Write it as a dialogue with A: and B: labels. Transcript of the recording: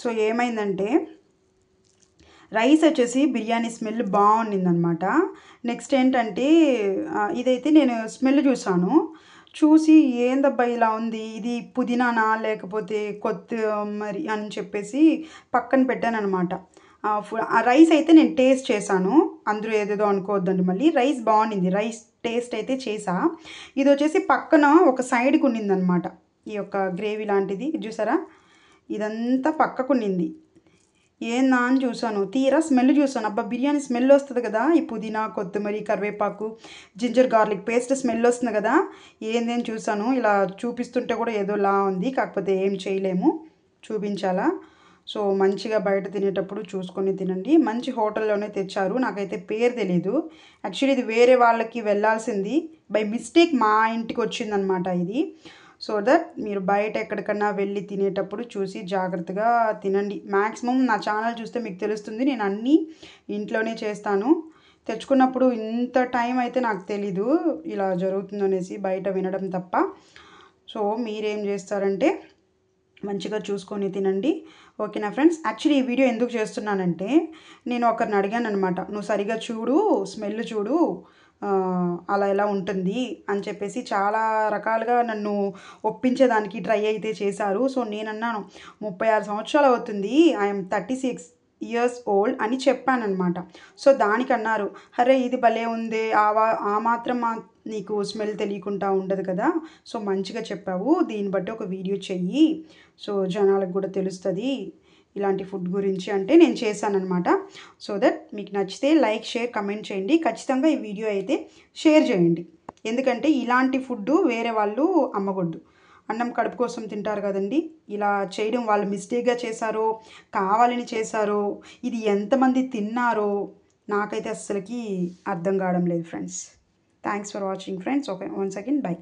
A: So ఏమైందంటే rice వచ్చేసి biryani smell బాగుండిందనమాట. Next ఏంటంటే ఇదైతే నేను స్మెల్ చూసి ఏందబ్బా ఇలా ఉంది, ఇది పుదీనానా లేకపోతే కొత్తిమీర అని చెప్పేసి పక్కన పెట్టాననమాట. ఆ రైస్ అయితే నేను టేస్ట్ చేశాను. అందరూ ఏదేదో అనుకోవద్దండి, మళ్ళీ రైస్ బాగుండింది, రైస్ టేస్ట్ అయితే చేసా. ఇది వచ్చేసి పక్కన ఒక సైడ్కి ఉండిందనమాట, ఈ యొక్క గ్రేవీ లాంటిది చూసారా, ఇదంతా పక్కకున్నింది. ఏందా అని చూసాను, తీరా స్మెల్ చూసాను, అబ్బా బిర్యానీ స్మెల్ వస్తుంది కదా, ఈ పుదీనా కొత్తిమీర కరివేపాకు జింజర్ గార్లిక్ పేస్ట్ స్మెల్ వస్తుంది కదా, ఏందేని చూసాను. ఇలా చూపిస్తుంటే కూడా ఏదో లా ఉంది, కాకపోతే ఏం చేయలేము, చూపించాలా. సో మంచిగా బయట తినేటప్పుడు చూసుకొని తినండి. మంచి హోటల్లోనే తెచ్చారు, నాకైతే పేరు తెలీదు. యాక్చువల్లీ ఇది వేరే వాళ్ళకి వెళ్ళాల్సింది, బై మిస్టేక్ మా ఇంటికి వచ్చిందనమాట ఇది. సో దట్ మీరు బయట ఎక్కడికన్నా వెళ్ళి తినేటప్పుడు చూసి జాగ్రత్తగా తినండి. మ్యాక్సిమం నా ఛానల్ చూస్తే మీకు తెలుస్తుంది, నేను అన్నీ ఇంట్లోనే చేస్తాను. తెచ్చుకున్నప్పుడు ఇంత టైం అయితే నాకు తెలీదు ఇలా జరుగుతుందనేసి, బయట వినడం తప్ప. సో మీరేం చేస్తారంటే మంచిగా చూసుకొని తినండి. ఓకేనా ఫ్రెండ్స్. యాక్చువల్లీ ఈ వీడియో ఎందుకు చేస్తున్నానంటే, నేను ఒకరిని అడిగాను అనమాట, నువ్వు సరిగా చూడు, స్మెల్ చూడు, అలా ఎలా ఉంటుంది అని చెప్పేసి చాలా రకాలుగా నన్ను ఒప్పించేదానికి ట్రై అయితే చేశారు. సో నేనన్నాను 36 సంవత్సరాలు అవుతుంది, ఐఎమ్ 36 ఇయర్స్ ఓల్డ్ అని చెప్పానమాట. సో దానికి అన్నారు, అరే ఇది భలే ఉంది, ఆ మాత్రం నీకు స్మెల్ తెలియకుండా ఉండదు కదా, సో మంచిగా చెప్పావు, దీన్ని బట్టి ఒక వీడియో చెయ్యి, సో జనాలకు కూడా తెలుస్తుంది ఇలాంటి ఫుడ్ గురించి అంటే నేను చేశానన్నమాట. సో దట్ మీకు నచ్చితే లైక్ షేర్ కమెంట్ చేయండి, ఖచ్చితంగా ఈ వీడియో అయితే షేర్ చేయండి. ఎందుకంటే ఇలాంటి ఫుడ్ వేరే వాళ్ళు అమ్మకూడదు. అన్నం కడుపు కోసం తింటారు కదండి, ఇలా చేయడం వాళ్ళు మిస్టేక్గా చేశారో కావాలని చేశారో, ఇది ఎంతమంది తిన్నారో నాకైతే అస్సలకి అర్థం కావడం లేదు friends. Thanks for watching friends. Okay, once again by.